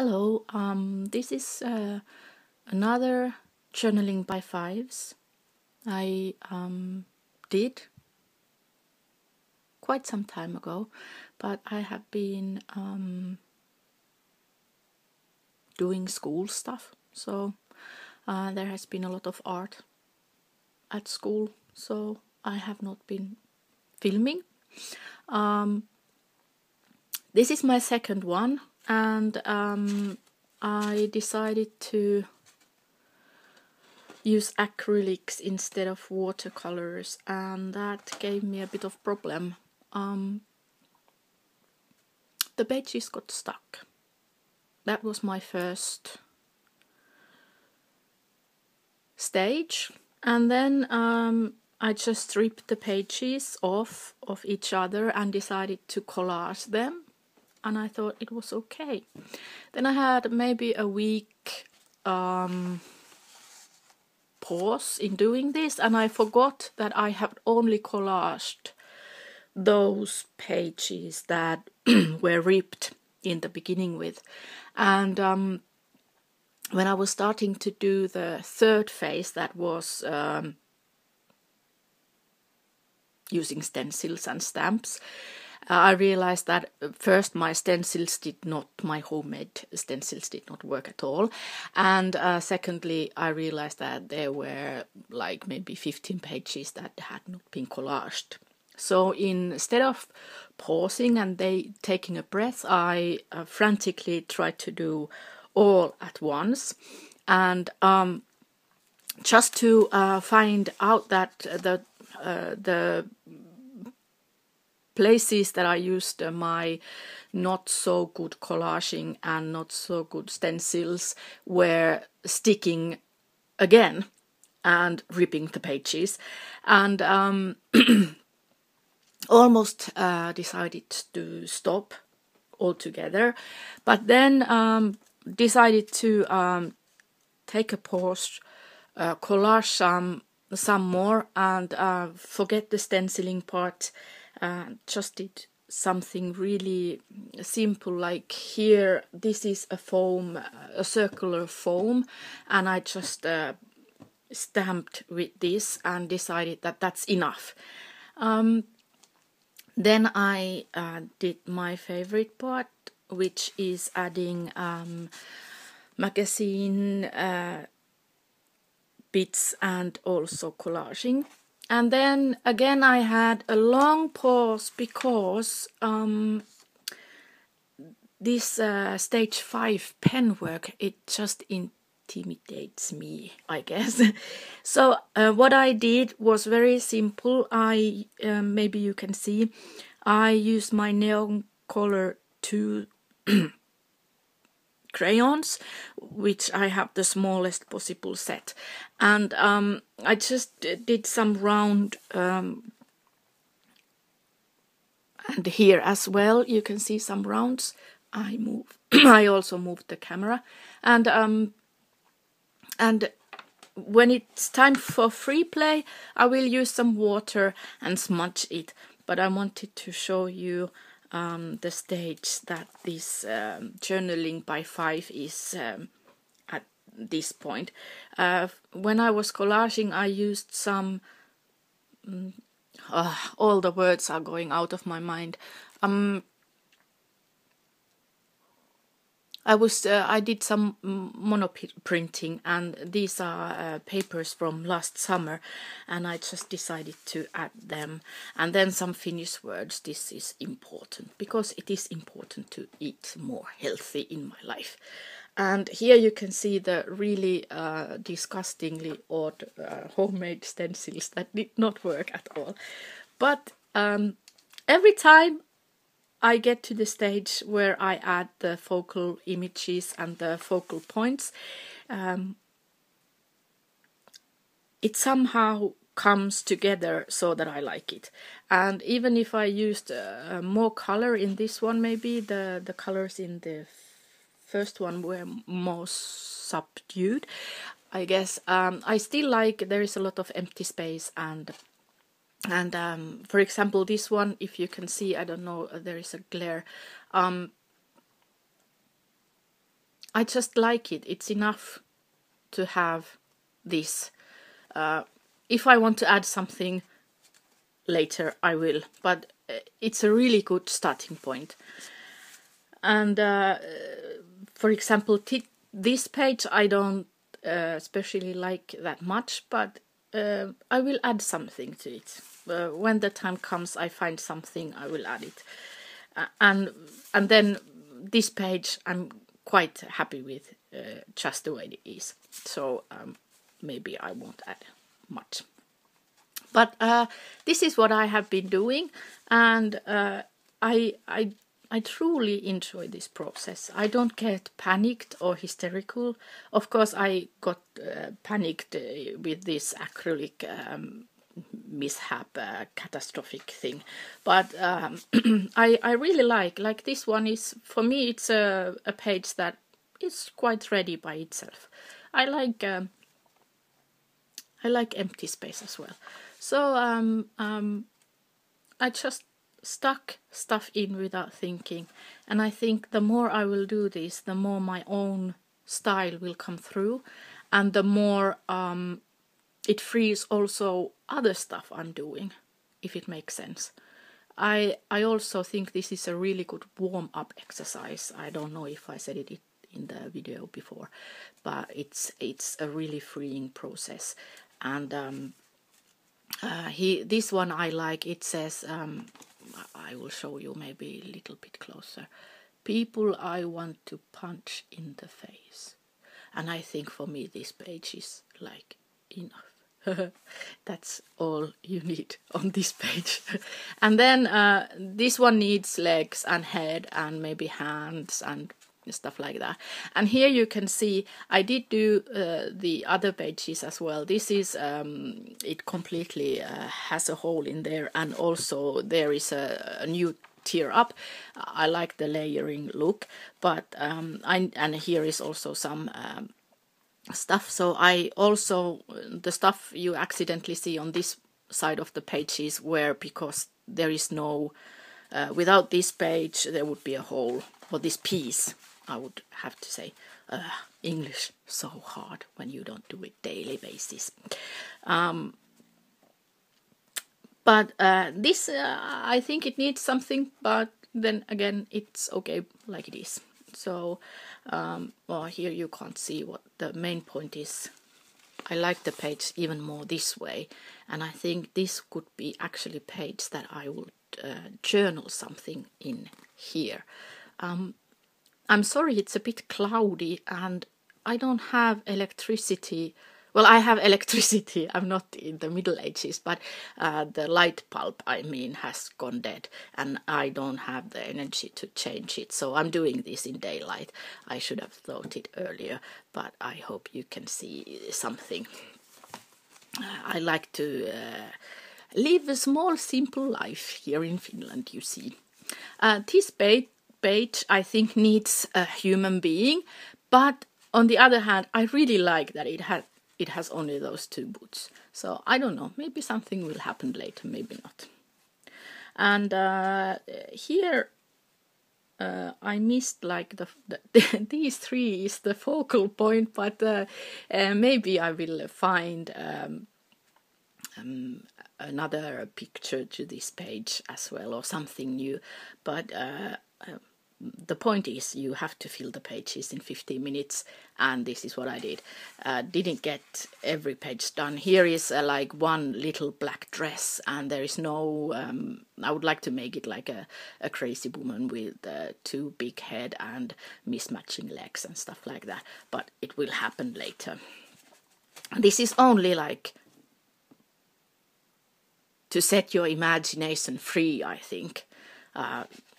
Hello, this is another journaling by 5's. I did quite some time ago, but I have been doing school stuff, so there has been a lot of art at school, so I have not been filming. This is my second one, and I decided to use acrylics instead of watercolors, and that gave me a bit of problem. The pages got stuck. That was my first stage, and then I just ripped the pages off of each other and decided to collage them, and I thought it was okay. Then I had maybe a week pause in doing this, and I forgot that I have only collaged those pages that were ripped in the beginning with. And when I was starting to do the third phase, that was using stencils and stamps, I realized that first my homemade stencils did not work at all, and secondly I realized that there were like maybe 15 pages that had not been collaged. So instead of pausing and taking a breath, I frantically tried to do all at once, and just to find out that the places that I used my not so good collaging and not so good stencils were sticking again and ripping the pages, and almost decided to stop altogether, but then decided to take a pause, collage some more, and forget the stenciling part. Just did something really simple, like here this is a foam, a circular foam, and I just stamped with this and decided that that's enough. Then I did my favorite part, which is adding magazine bits and also collaging. And then again I had a long pause because this stage 5 pen work, it just intimidates me, I guess. So what I did was very simple. I maybe you can see I used my Neon Color 2 crayons, which I have the smallest possible set, and I just did some round, and here as well you can see some rounds. I also moved the camera, and when it's time for free play I will use some water and smudge it, but I wanted to show you the stage that this journaling by 5 is at this point. When I was collaging I used some all the words are going out of my mind. I did some monoprinting, and these are papers from last summer, and I just decided to add them. And then some Finnish words. This is important because it is important to eat more healthy in my life. And here you can see the really disgustingly odd homemade stencils that did not work at all. But every time I get to the stage where I add the focal images and the focal points, it somehow comes together so that I like it. And even if I used more color in this one, maybe the colors in the first one were more subdued, I guess, I still like there is a lot of empty space, and for example this one, if you can see, I don't know, there is a glare, I just like it. It's enough to have this. If I want to add something later, I will, but it's a really good starting point. And for example, this page I don't especially like that much, but I will add something to it. When the time comes, I find something, I will add it. And then this page I'm quite happy with, just the way it is. So maybe I won't add much. But this is what I have been doing, and I truly enjoy this process. I don't get panicked or hysterical. Of course, I got panicked with this acrylic mishap, catastrophic thing. But I really like this one. Is for me, it's a page that is quite ready by itself. I like empty space as well. So I just stuck stuff in without thinking, and I think the more I will do this, the more my own style will come through, and the more it frees also other stuff I'm doing, if it makes sense. I also think this is a really good warm-up exercise. I don't know if I said it in the video before, but it's a really freeing process. And this one I like. It says, I will show you maybe a little bit closer. People I want to punch in the face. And I think for me this page is like enough. That's all you need on this page. And then this one needs legs and head and maybe hands and stuff like that. And here you can see I did do the other pages as well. This is it completely has a hole in there, and also there is a new tear up. I like the layering look, but and here is also some stuff. So I also, the stuff you accidentally see on this side of the pages where, because there is no without this page there would be a hole, or this piece I would have to say. English so hard when you don't do it daily basis. But this I think it needs something, but then again it's okay like it is. So well, here you can't see what the main point is. I like the page even more this way, and I think this could be actually a page that I would journal something in here. I'm sorry, it's a bit cloudy and I don't have electricity. Well, I have electricity. I'm not in the Middle Ages, but the light bulb, I mean, has gone dead, and I don't have the energy to change it. So I'm doing this in daylight. I should have thought it earlier, but I hope you can see something. I like to live a small, simple life here in Finland, you see. This page, I think, needs a human being, but on the other hand, I really like that it has only those two boots. So I don't know, maybe something will happen later, maybe not. And here I missed like these three is the focal point, but maybe I will find another picture to this page as well, or something new. But the point is, you have to fill the pages in 15 minutes, and this is what I did. Didn't get every page done. Here is like one little black dress, and there is no. I would like to make it like a crazy woman with two big head and mismatching legs and stuff like that. But it will happen later. This is only like to set your imagination free, I think.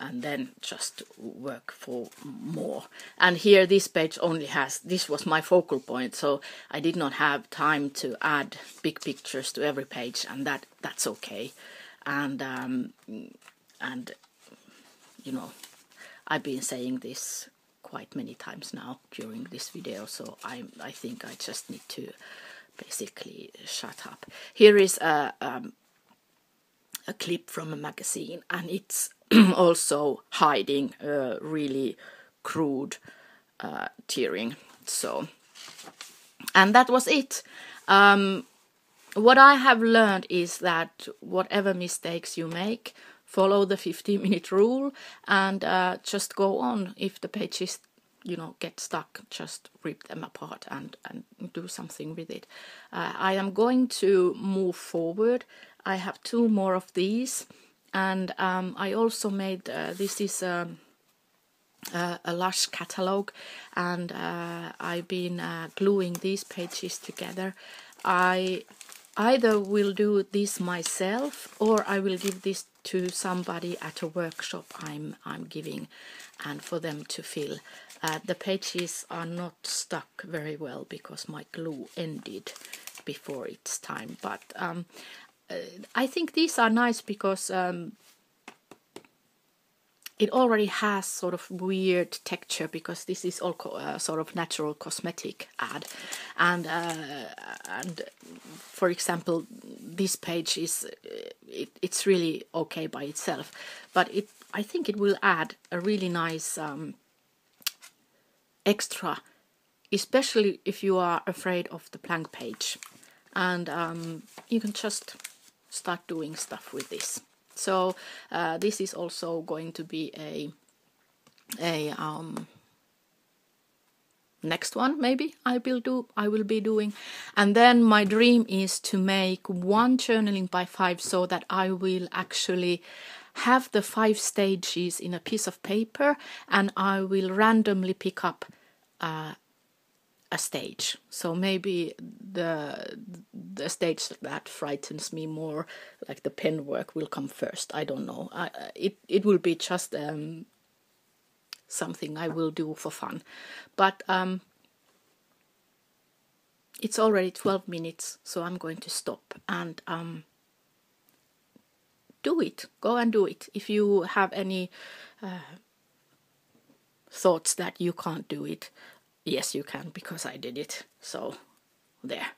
And then just work for more. And here this page only has, this was my focal point, so I did not have time to add big pictures to every page, and that's okay. And you know, I've been saying this quite many times now during this video, so I think I just need to basically shut up. Here is a clip from a magazine, and it's also hiding a really crude tearing. So, and that was it. What I have learned is that whatever mistakes you make, follow the 15-minute rule and just go on. If the pages, get stuck, just rip them apart and do something with it. I am going to move forward. I have 2 more of these, and I also made, this is a Lush catalogue, and I've been gluing these pages together. I either will do this myself, or I will give this to somebody at a workshop I'm giving, and for them to fill. The pages are not stuck very well because my glue ended before its time, but I think these are nice because it already has sort of weird texture, because this is all sort of natural cosmetic ad, and for example, this page is it's really okay by itself, but I think it will add a really nice extra, especially if you are afraid of the blank page, and you can just start doing stuff with this. So this is also going to be a next one, maybe I will be doing. And then my dream is to make one journaling by 5, so that I will actually have the 5 stages in a piece of paper, and I will randomly pick up a stage. So maybe the stage that frightens me more, like the pen work, will come first. I don't know. It will be just something I will do for fun. But it's already 12 minutes, so I'm going to stop and do it. Go and do it. If you have any thoughts that you can't do it, yes, you can, because I did it. So there.